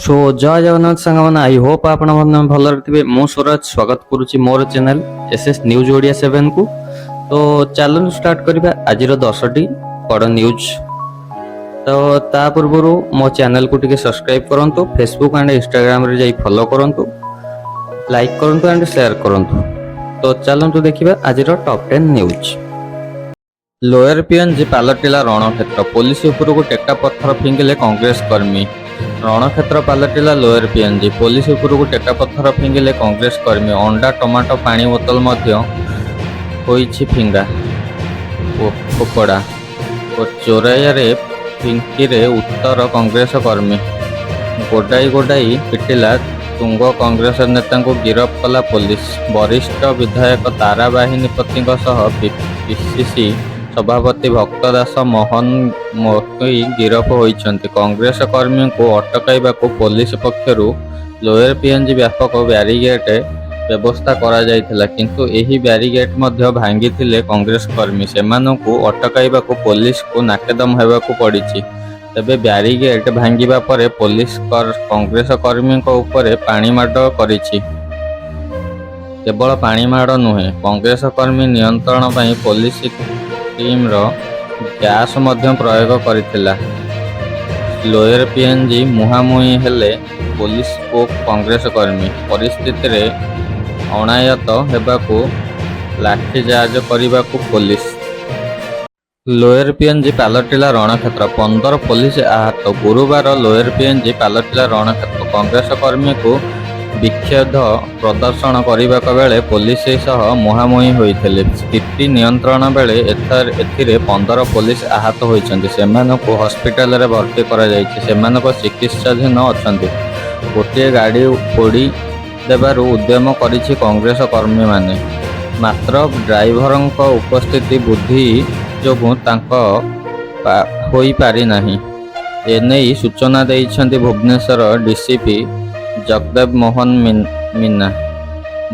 सो जय Jagannath सांगମାନେ I hope आपण ମାନେ ଭଲରେ ଥିବେ। ମୁଁ ସୁରଜ ସ୍ୱାଗତ କରୁଛି ମୋର ଚ୍ୟାନେଲ SS ନ୍ୟୁଜ୍ ଓଡ଼ିଆ 7 କୁ। ତ ଚାଲନ୍ତୁ ଷ୍ଟାର୍ଟ କରିବା ଆଜିର 10ଟି ବଡ଼ ନ୍ୟୁଜ୍। ତ ତା ପୂର୍ବରୁ ମୋ ଚ୍ୟାନେଲକୁ ଟିକେ ସବସ୍କ୍ରାଇବ କରନ୍ତୁ, ଫେସବୁକ୍ ଆଣ୍ଡ ଇନଷ୍ଟାଗ୍ରାମରେ ଯାଇ ଫଲୋ କରନ୍ତୁ, ଲାଇକ୍ କରନ୍ତୁ ଆଣ୍ଡ ସେୟାର କରନ୍ତୁ। ତ ଚାଲନ୍ତୁ ଦେଖିବା ଆଜିର ଟପ୍ 10 ନ୍ୟୁଜ୍। ଲୋୟର ପିଏନଜି ପାଲଟିଲା ରଣକ୍ଷେତ୍ର, ପୋଲିସ ଉପରକୁ ଟେକା ପଥର ଫିଙ୍ଗିଲେ କଂଗ୍ରେସ କର୍ମୀ। ରଣକ୍ଷେତ୍ର ପାଲଟିଲା ଲୋୟର ପିଏନଜି, ପୋଲିସ ଉପରକୁ ଟେକା ପଥର ଫିଙ୍ଗିଲେ କଂଗ୍ରେସ କର୍ମୀ। ଅଣ୍ଡା, ଟମାଟୋ, ପାଣି ବୋତଲ ମଧ୍ୟ ହୋଇଛି ଫିଙ୍ଗା ଫୋପଡ଼ା ଓ ଚୋରାଇରେ ଫିଙ୍କିରେ ଉତ୍ତର କଂଗ୍ରେସ କର୍ମୀ। ଗୋଡ଼ାଇ ଗୋଡ଼ାଇ ପିଟିଲା ତୁଙ୍ଗ କଂଗ୍ରେସ ନେତାଙ୍କୁ ଗିରଫ କଲା ପୋଲିସ। ବରିଷ୍ଠ ବିଧାୟକ ତାରା ବାହିନୀପତିଙ୍କ ସହ ପିସିସି ସଭାପତି ଭକ୍ତ ଦାସ ମୋହନ ମୋହି ଗିରଫ ହୋଇଛନ୍ତି। କଂଗ୍ରେସ କର୍ମୀଙ୍କୁ ଅଟକାଇବାକୁ ପୋଲିସ ପକ୍ଷରୁ ଲୋୟର ପିଏନଜି ବ୍ୟାପକ ବ୍ୟାରିକେଡ୍ ବ୍ୟବସ୍ଥା କରାଯାଇଥିଲା, କିନ୍ତୁ ଏହି ବ୍ୟାରିକେଡ୍ ମଧ୍ୟ ଭାଙ୍ଗିଥିଲେ କଂଗ୍ରେସ କର୍ମୀ। ସେମାନଙ୍କୁ ଅଟକାଇବାକୁ ପୋଲିସକୁ ନାକେଦମ ହେବାକୁ ପଡ଼ିଛି। ତେବେ ବ୍ୟାରିକେଡ୍ ଭାଙ୍ଗିବା ପରେ ପୋଲିସ କଂଗ୍ରେସ କର୍ମୀଙ୍କ ଉପରେ ପାଣିମାଡ଼ କରିଛି। କେବଳ ପାଣିମାଡ଼ ନୁହେଁ, କଂଗ୍ରେସ କର୍ମୀ ନିୟନ୍ତ୍ରଣ ପାଇଁ ପୋଲିସ ଟିମ୍ର ଗ୍ୟାସ୍ ମଧ୍ୟ ପ୍ରୟୋଗ କରିଥିଲା। ଲୋୟର ପିଏନଜି ମୁହାଁମୁହିଁ ହେଲେ ପୋଲିସ ଓ କଂଗ୍ରେସ କର୍ମୀ। ପରିସ୍ଥିତିରେ ଅଣାୟତ୍ତ ହେବାକୁ ଲାଠିଚାର୍ଜ କରିବାକୁ ପୋଲିସ। ଲୋୟର ପିଏନଜି ପାଲଟିଲା ରଣକ୍ଷେତ୍ର, 15 ପୋଲିସ ଆହତ। ଗୁରୁବାର ଲୋୟର ପିଏନଜି ପାଲଟିଲା ରଣକ୍ଷେତ୍ର। କଂଗ୍ରେସ କର୍ମୀଙ୍କୁ ବିକ୍ଷୋଭ ପ୍ରଦର୍ଶନ କରିବାକୁ ବେଳେ ପୋଲିସ ସହ ମୁହାଁମୁହିଁ ହୋଇଥିଲେ। ସ୍ଥିତି ନିୟନ୍ତ୍ରଣ ବେଳେ ଏଥିରେ 15 ପୋଲିସ ଆହତ ହୋଇଛନ୍ତି। ସେମାନଙ୍କୁ ହସ୍ପିଟାଲରେ ଭର୍ତ୍ତି କରାଯାଇଛି। ସେମାନଙ୍କ ଚିକିତ୍ସାଧୀନ ଅଛନ୍ତି। ଗୋଟିଏ ଗାଡ଼ି ପୋଡ଼ି ଦେବାର ଉଦ୍ୟମ କରିଛି କଂଗ୍ରେସ କର୍ମୀମାନେ, ମାତ୍ର ଡ୍ରାଇଭରଙ୍କ ଉପସ୍ଥିତି ବୁଦ୍ଧି ଯୋଗୁଁ ତାଙ୍କ ହୋଇପାରିନାହିଁ। ଏନେଇ ସୂଚନା ଦେଇଛନ୍ତି ଭୁବନେଶ୍ୱର ଡିସିପି ଜଗଦେବ ମୋହନ ମୀନା।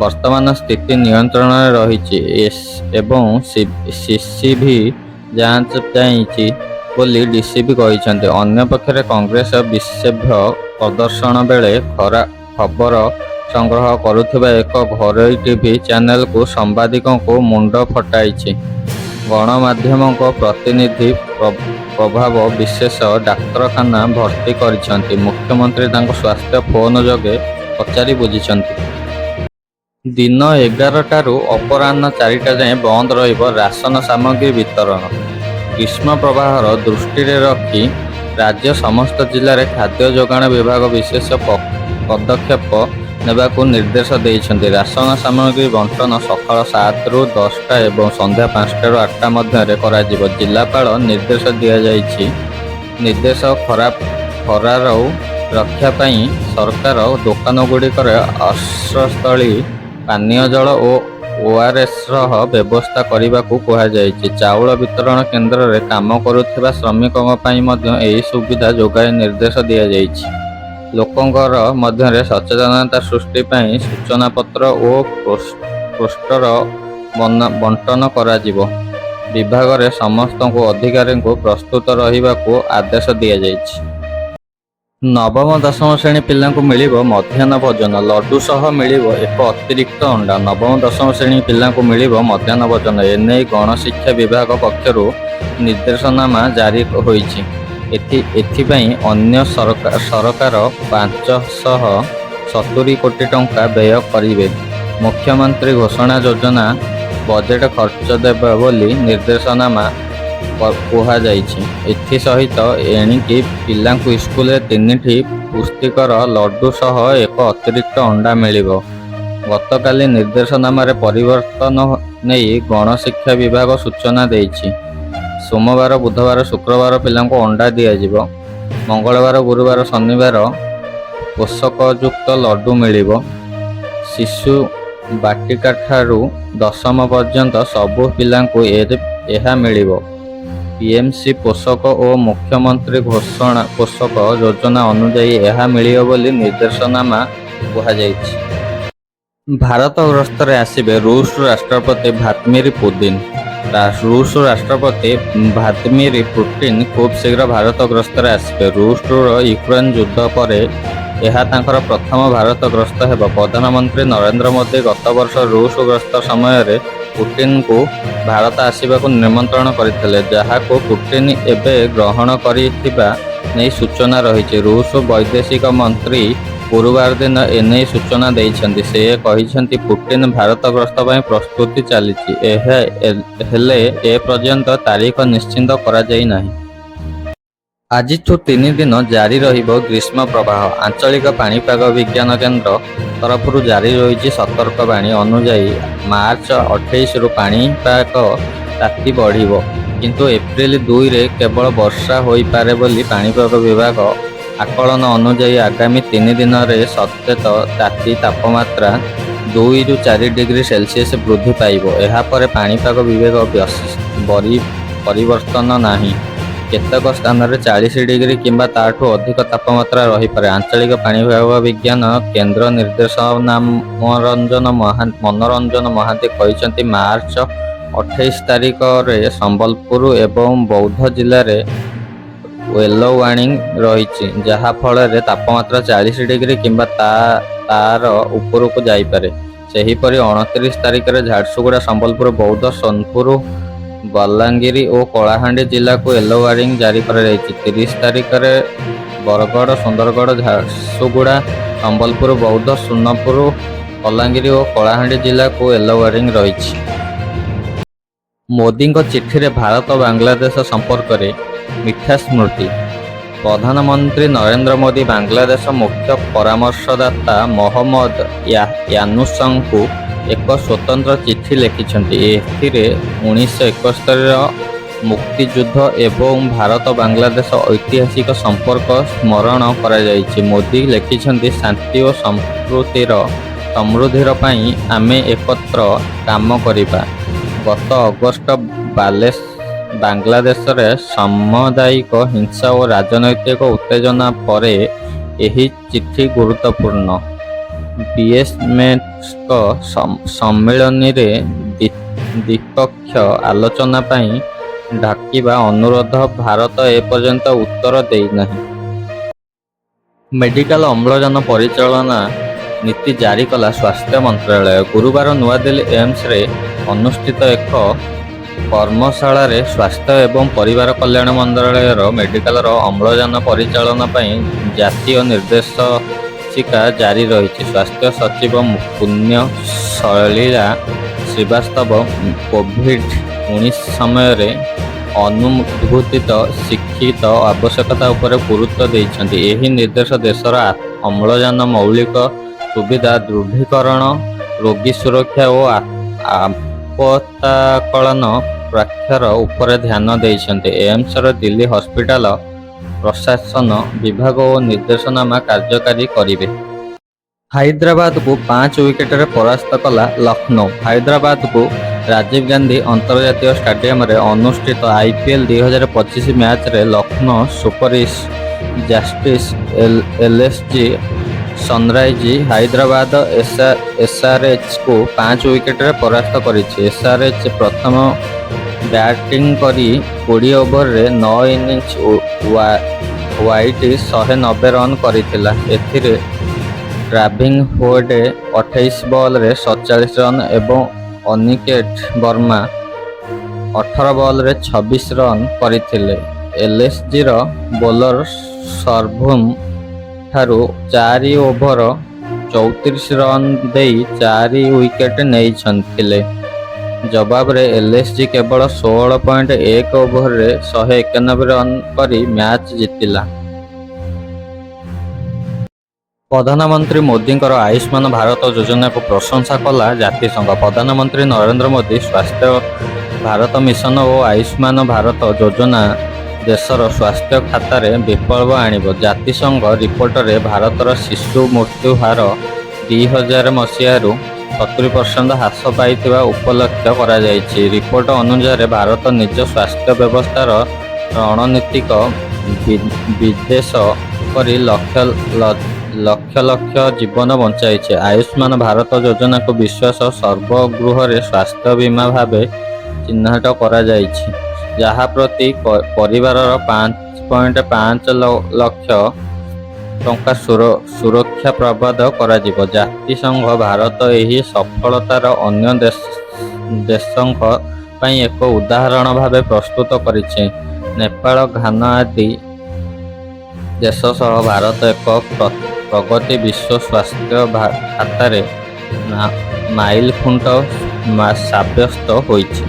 ବର୍ତ୍ତମାନ ସ୍ଥିତି ନିୟନ୍ତ୍ରଣରେ ରହିଛି ଏବଂ ସିସିଭି ଯାଞ୍ଚ ଚାଲିଛି ବୋଲି ଡିସିପି କହିଛନ୍ତି। ଅନ୍ୟପକ୍ଷରେ କଂଗ୍ରେସ ବିକ୍ଷୋଭ ପ୍ରଦର୍ଶନ ବେଳେ ଖବର ସଂଗ୍ରହ କରୁଥିବା ଏକ ଘରୋଇ ଟିଭି ଚ୍ୟାନେଲକୁ ସାମ୍ବାଦିକଙ୍କୁ ମୁଣ୍ଡ ଫଟାଇଛି। ଗଣମାଧ୍ୟମଙ୍କ ପ୍ରତିନିଧି ପ୍ରଭାବ ବିଶେଷ ଡାକ୍ତରଖାନା ଭର୍ତ୍ତି କରିଛନ୍ତି। ମୁଖ୍ୟମନ୍ତ୍ରୀ ତାଙ୍କ ସ୍ୱାସ୍ଥ୍ୟ ଫୋନ ଯୋଗେ ପଚାରି ବୁଝିଛନ୍ତି। ଦିନ 11ଟାରୁ ଅପରାହ୍ନ 4ଟା ଯାଏଁ ବନ୍ଦ ରହିବ ରାସନ ସାମଗ୍ରୀ ବିତରଣ। ଗ୍ରୀଷ୍ମ ପ୍ରବାହର ଦୃଷ୍ଟିରେ ରଖି ରାଜ୍ୟ ସମସ୍ତ ଜିଲ୍ଲାରେ ଖାଦ୍ୟ ଯୋଗାଣ ବିଭାଗ ବିଶେଷ ପଦକ୍ଷେପ ନେବାକୁ ନିର୍ଦ୍ଦେଶ ଦେଇଛନ୍ତି। ରାସନ ସାମଗ୍ରୀ ବଣ୍ଟନ ସକାଳ 7ରୁ 10ଟା ଏବଂ ସନ୍ଧ୍ୟା 5ଟାରୁ 8ଟା ମଧ୍ୟରେ କରାଯିବ। ଜିଲ୍ଲାପାଳ ନିର୍ଦ୍ଦେଶ ଦିଆଯାଇଛି। ନିର୍ଦ୍ଦେଶ ଖରାରୁ ରକ୍ଷା ପାଇଁ ସରକାର ଦୋକାନଗୁଡ଼ିକରେ ଆଶ୍ରୟସ୍ଥଳୀ, ପାନୀୟ ଜଳ ଓ ORSର ବ୍ୟବସ୍ଥା କରିବାକୁ କୁହାଯାଇଛି। ଚାଉଳ ବିତରଣ କେନ୍ଦ୍ରରେ କାମ କରୁଥିବା ଶ୍ରମିକଙ୍କ ପାଇଁ ମଧ୍ୟ ଏହି ସୁବିଧା ଯୋଗାଇ ନିର୍ଦ୍ଦେଶ ଦିଆଯାଇଛି। ଲୋକଙ୍କର ମଧ୍ୟରେ ସଚେତନତା ସୃଷ୍ଟି ପାଇଁ ସୂଚନାପତ୍ର ଓ ପୋଷ୍ଟର ବଣ୍ଟନ କରାଯିବ। ବିଭାଗରେ ସମସ୍ତ ଅଧିକାରୀଙ୍କୁ ପ୍ରସ୍ତୁତ ରହିବାକୁ ଆଦେଶ ଦିଆଯାଇଛି। ନବମ ଦଶମ ଶ୍ରେଣୀ ପିଲାଙ୍କୁ ମିଳିବ ମଧ୍ୟାହ୍ନ ଭୋଜନ, ଲଡୁ ସହ ମିଳିବ ଏକ ଅତିରିକ୍ତ ଅଣ୍ଡା। ନବମ ଦଶମ ଶ୍ରେଣୀ ପିଲାଙ୍କୁ ମିଳିବ ମଧ୍ୟାହ୍ନ ଭୋଜନ। ଏନେଇ ଗଣଶିକ୍ଷା ବିଭାଗ ପକ୍ଷରୁ ନିର୍ଦ୍ଦେଶନାମା ଜାରି ହୋଇଛି। ଏଥିପାଇଁ ଅନ୍ୟ ସରକାର 570 କୋଟି ଟଙ୍କା ବ୍ୟୟ କରିବେ। ମୁଖ୍ୟମନ୍ତ୍ରୀ ଘୋଷଣା ଯୋଜନା ବଜେଟ୍ ଖର୍ଚ୍ଚ ଦେବେ ବୋଲି ନିର୍ଦ୍ଦେଶନାମା କୁହାଯାଇଛି। ଏଥିସହିତ ଏଣିକି ପିଲାଙ୍କୁ ସ୍କୁଲରେ 3ଟି ପୁଷ୍ଟିକର ଲଡୁ ସହ ଏକ ଅତିରିକ୍ତ ଅଣ୍ଡା ମିଳିବ। ଗତକାଲି ନିର୍ଦ୍ଦେଶନାମାରେ ପରିବର୍ତ୍ତନ ନେଇ ଗଣଶିକ୍ଷା ବିଭାଗ ସୂଚନା ଦେଇଛି। ସୋମବାର, ବୁଧବାର, ଶୁକ୍ରବାର ପିଲାଙ୍କୁ ଅଣ୍ଡା ଦିଆଯିବ। ମଙ୍ଗଳବାର, ଗୁରୁବାର, ଶନିବାର ପୋଷକଯୁକ୍ତ ଲଡୁ ମିଳିବ। ଶିଶୁ ବାଟିକାଠାରୁ ଦଶମ ପର୍ଯ୍ୟନ୍ତ ସବୁ ପିଲାଙ୍କୁ ଏହା ମିଳିବ। PMC ପୋଷକ ଓ ମୁଖ୍ୟମନ୍ତ୍ରୀ ଘୋଷଣା ପୋଷକ ଯୋଜନା ଅନୁଯାୟୀ ଏହା ମିଳିବ ବୋଲି ନିର୍ଦ୍ଦେଶନାମା କୁହାଯାଇଛି। ଭାରତ ଗସ୍ତରେ ଆସିବେ ରୁଷ ରାଷ୍ଟ୍ରପତି ଭ୍ଲାଦିମିର ପୁତିନ। ରୁଷ ରାଷ୍ଟ୍ରପତି ଭ୍ଲାଦିମିର ପୁତିନ ଖୁବ୍ ଶୀଘ୍ର ଭାରତ ଗସ୍ତରେ ଆସିବେ। ରୁଷର ୟୁକ୍ରେନ ଯୁଦ୍ଧ ପରେ ଏହା ତାଙ୍କର ପ୍ରଥମ ଭାରତ ଗସ୍ତ ହେବ। ପ୍ରଧାନମନ୍ତ୍ରୀ ନରେନ୍ଦ୍ର ମୋଦି ଗତ ବର୍ଷ ରୁଷ ଗସ୍ତ ସମୟରେ ପୁଟିନଙ୍କୁ ଭାରତ ଆସିବାକୁ ନିମନ୍ତ୍ରଣ କରିଥିଲେ, ଯାହାକୁ ପୁଟିନ ଏବେ ଗ୍ରହଣ କରିଥିବା ନେଇ ସୂଚନା ରହିଛି। ରୁଷ ବୈଦେଶିକ ମନ୍ତ୍ରୀ ଗୁରୁବାର ଦିନ ଏନେଇ ସୂଚନା ଦେଇଛନ୍ତି। ସେ କହିଛନ୍ତି ପୁଟିନ ଭାରତ ଗସ୍ତ ପାଇଁ ପ୍ରସ୍ତୁତି ଚାଲିଛି, ହେଲେ ଏପର୍ଯ୍ୟନ୍ତ ତାରିଖ ନିଶ୍ଚିତ କରାଯାଇ ନାହିଁ। ଆଜିଠୁ 3 ଦିନ ଜାରି ରହିବ ଗ୍ରୀଷ୍ମ ପ୍ରବାହ। ଆଞ୍ଚଳିକ ପାଣିପାଗ ବିଜ୍ଞାନ କେନ୍ଦ୍ର ତରଫରୁ ଜାରି ରହିଛି ସତର୍କବାଣୀ ଅନୁଯାୟୀ ମାର୍ଚ୍ଚ 28ରୁ ପାଣିପାଗ ତାତି ବଢ଼ିବ, କିନ୍ତୁ ଏପ୍ରିଲ 2ରେ କେବଳ ବର୍ଷା ହୋଇପାରେ ବୋଲି ପାଣିପାଗ ବିଭାଗ ଆକଳନ ଅନୁଯାୟୀ ଆଗାମୀ 3 ଦିନରେ ସତେଜ ତାତି ତାପମାତ୍ରା 2ରୁ 4 ଡିଗ୍ରୀ ସେଲସିୟସ୍ ବୃଦ୍ଧି ପାଇବ। ଏହାପରେ ପାଣିପାଗ ବିଭାଗ ପରିବର୍ତ୍ତନ ନାହିଁ। କେତେକ ସ୍ଥାନରେ 40 ଡିଗ୍ରୀ କିମ୍ବା ତାଠୁ ଅଧିକ ତାପମାତ୍ରା ରହିପାରେ। ଆଞ୍ଚଳିକ ପାଣିପାଗ ବିଜ୍ଞାନ କେନ୍ଦ୍ର ନିର୍ଦ୍ଦେଶକ ମନୋରଞ୍ଜନ ମହାନ୍ତି କହିଛନ୍ତି, ମାର୍ଚ୍ଚ 28 ତାରିଖରେ ସମ୍ବଲପୁର ଏବଂ ବୌଦ୍ଧ ଜିଲ୍ଲାରେ ୟେଲୋ ୱାର୍ଣ୍ଣିଂ ରହିଛି, ଯାହା ଫଳରେ ତାପମାତ୍ରା 40 ଡିଗ୍ରୀ କିମ୍ବା ତାର ଉପରକୁ ଯାଇପାରେ। ସେହିପରି 29 ତାରିଖରେ ଝାରସୁଗୁଡ଼ା, ସମ୍ବଲପୁର, ବୌଦ୍ଧ, ସୋନପୁର, ବଲାଙ୍ଗୀର ଓ କଳାହାଣ୍ଡି ଜିଲ୍ଲାକୁ ୟେଲୋ ୱାର୍ଣ୍ଣିଂ ଜାରି କରାଯାଇଛି। 30 ତାରିଖରେ ବରଗଡ଼, ସୁନ୍ଦରଗଡ଼, ଝାରସୁଗୁଡ଼ା, ସମ୍ବଲପୁର, ବୌଦ୍ଧ, ସୋନପୁର, ବଲାଙ୍ଗୀର ଓ କଳାହାଣ୍ଡି ଜିଲ୍ଲାକୁ ୟେଲୋ ୱାର୍ଣ୍ଣିଂ ରହିଛି। ମୋଦିଙ୍କ ଚିଠିରେ ଭାରତ ବାଂଲାଦେଶ ସମ୍ପର୍କରେ ମିଠା ସ୍ମୃତି। ପ୍ରଧାନମନ୍ତ୍ରୀ ନରେନ୍ଦ୍ର ମୋଦି ବାଂଲାଦେଶ ମୁଖ୍ୟ ପରାମର୍ଶଦାତା ମହମ୍ମଦ ୟାନୁସଙ୍କୁ ଏକ ସ୍ୱତନ୍ତ୍ର ଚିଠି ଲେଖିଛନ୍ତି। ଏଥିରେ 1971ର ମୁକ୍ତିଯୁଦ୍ଧ ଏବଂ ଭାରତ ବାଂଲାଦେଶ ଐତିହାସିକ ସମ୍ପର୍କ ସ୍ମରଣ କରାଯାଇଛି। ମୋଦି ଲେଖିଛନ୍ତି, ଶାନ୍ତି ଓ ସମୃଦ୍ଧିର ପାଇଁ ଆମେ ଏକତ୍ର କାମ କରିବା। ଗତ ଅଗଷ୍ଟ ବାଂଲାଦେଶରେ ସାମ୍ପ୍ରଦାୟିକ ହିଂସା ଓ ରାଜନୈତିକ ଉତ୍ତେଜନା ପରେ ଏହି ଚିଠି ଗୁରୁତ୍ୱପୂର୍ଣ୍ଣ। ବିଏସ୍ଏଫ୍ଙ୍କ ସମ୍ମିଳନୀରେ ଦ୍ୱିପକ୍ଷୀୟ ଆଲୋଚନା ପାଇଁ ଡାକିବା ଅନୁରୋଧ ଭାରତ ଏପର୍ଯ୍ୟନ୍ତ ଉତ୍ତର ଦେଇନାହିଁ। ମେଡିକାଲ ଅମ୍ଳଜାନ ପରିଚାଳନା ନୀତି ଜାରି କଲା ସ୍ୱାସ୍ଥ୍ୟ ମନ୍ତ୍ରାଳୟ। ଗୁରୁବାର ନୂଆଦିଲ୍ଲୀ ଏମ୍ସରେ ଅନୁଷ୍ଠିତ ଏକ କର୍ମଶାଳାରେ ସ୍ୱାସ୍ଥ୍ୟ ଏବଂ ପରିବାର କଲ୍ୟାଣ ମନ୍ତ୍ରାଳୟର ମେଡିକାଲର ଅମ୍ଳଜାନ ପରିଚାଳନା ପାଇଁ ଜାତୀୟ ନିର୍ଦ୍ଦେଶିକା ଜାରି ରହିଛି। ସ୍ୱାସ୍ଥ୍ୟ ସଚିବ ପୁଣ୍ୟ ସଲୀଳା ଶ୍ରୀବାସ୍ତବ କୋଭିଡ୍-19 ସମୟରେ ଅନୁଭୂତ ଶିକ୍ଷିତ ଆବଶ୍ୟକତା ଉପରେ ଗୁରୁତ୍ୱ ଦେଇଛନ୍ତି। ଏହି ନିର୍ଦ୍ଦେଶ ଦେଶର ଅମ୍ଳଜାନ ମୌଳିକ ସୁବିଧା ଦୃଢ଼ୀକରଣ, ରୋଗୀ ସୁରକ୍ଷା ଓ ଆପତ୍କାଳୀନ ପ୍ରାକ୍ଷର ଉପରେ ଧ୍ୟାନ ଦେଇଛନ୍ତି। ଏମ୍ସର ଦିଲ୍ଲୀ ହସ୍ପିଟାଲ ପ୍ରଶାସନ ବିଭାଗ ଓ ନିର୍ଦ୍ଦେଶନାମା କାର୍ଯ୍ୟକାରୀ କରିବେ। ହାଇଦ୍ରାବାଦକୁ 5 ୱିକେଟରେ ପରାସ୍ତ କଲା ଲକ୍ଷ୍ନୌ। ହାଇଦ୍ରାବାଦକୁ ରାଜୀବ ଗାନ୍ଧୀ ଅନ୍ତର୍ଜାତୀୟ ଷ୍ଟାଡିୟମରେ ଅନୁଷ୍ଠିତ IPL 2025 ମ୍ୟାଚରେ Lucknow Super Giants LSG Sunrisers Hyderabad SRHକୁ 5 ୱିକେଟରେ ପରାସ୍ତ କରିଛି। SRH ପ୍ରଥମ ବ୍ୟାଟିଂ କରି 20 ଓଭରରେ 9 ଇନିଂସ ୱାଇଡ୍ 190 ରନ୍ କରିଥିଲା। ଏଥିରେ ଟ୍ରାଭିସ ହେଡ୍ 28 ବଲରେ 47 ରନ୍ ଏବଂ ଅନିକେତ ବର୍ମା 18 ବଲରେ 26 ରନ୍ କରିଥିଲେ। LSGର ବୋଲର ସର୍ଭୁମ ଠାରୁ 4 ଓଭର 34 ରନ୍ ଦେଇ 4 ୱିକେଟ ନେଇଥିଲେ। ଜବାବରେ LSG କେବଳ 16.1 ଓଭରରେ 191 ରନ୍ କରି ମ୍ୟାଚ୍ ଜିତିଲା। ପ୍ରଧାନମନ୍ତ୍ରୀ ମୋଦିଙ୍କର ଆୟୁଷ୍ମାନ ଭାରତ ଯୋଜନାକୁ ପ୍ରଶଂସା କଲା ଜାତିସଂଘ। ପ୍ରଧାନମନ୍ତ୍ରୀ ନରେନ୍ଦ୍ର ମୋଦି ସ୍ୱାସ୍ଥ୍ୟ ଭାରତ ମିଶନ ଓ ଆୟୁଷ୍ମାନ ଭାରତ ଯୋଜନା ଦେଶର ସ୍ୱାସ୍ଥ୍ୟ ଖାତାରେ ବିପ୍ଳବ ଆଣିବ। ଜାତିସଂଘ ରିପୋର୍ଟରେ ଭାରତର ଶିଶୁ ମୃତ୍ୟୁ ହାର 2000 ମସିହାରୁ 70% ହ୍ରାସ ପାଇଥିବା ଉପଲବ୍ଧ କରାଯାଇଛି। ରିପୋର୍ଟ ଅନୁସାରେ ଭାରତ ନିଜ ସ୍ୱାସ୍ଥ୍ୟ ବ୍ୟବସ୍ଥାର ରଣନୀତିକ ବିଦେଶ କରି ଲକ୍ଷ ଜୀବନ ବଞ୍ଚାଇଛି। ଆୟୁଷ୍ମାନ ଭାରତ ଯୋଜନାକୁ ବିଶ୍ୱର ସର୍ବବୃହତ୍ ସ୍ୱାସ୍ଥ୍ୟ ବୀମା ଭାବେ ଚିହ୍ନଟ କରାଯାଇଛି, ଯାହା ପ୍ରତି ପରିବାରର 5.5 ଲକ୍ଷ ଟଙ୍କା ସୁରକ୍ଷା ପ୍ରଦାନ କରାଯିବ। ଜାତିସଂଘ ଭାରତ ଏହି ସଫଳତାର ଅନ୍ୟ ଦେଶଙ୍କ ପାଇଁ ଏକ ଉଦାହରଣ ଭାବେ ପ୍ରସ୍ତୁତ କରିଛି। ନେପାଳ, ଘାନା ଆଦି ଦେଶ ସହ ଭାରତ ଏକ ପ୍ରଗତି ବିଶ୍ୱ ସ୍ୱାସ୍ଥ୍ୟ ଖାତାରେ ମାଇଲଖୁଣ୍ଟ ସାବ୍ୟସ୍ତ ହୋଇଛି।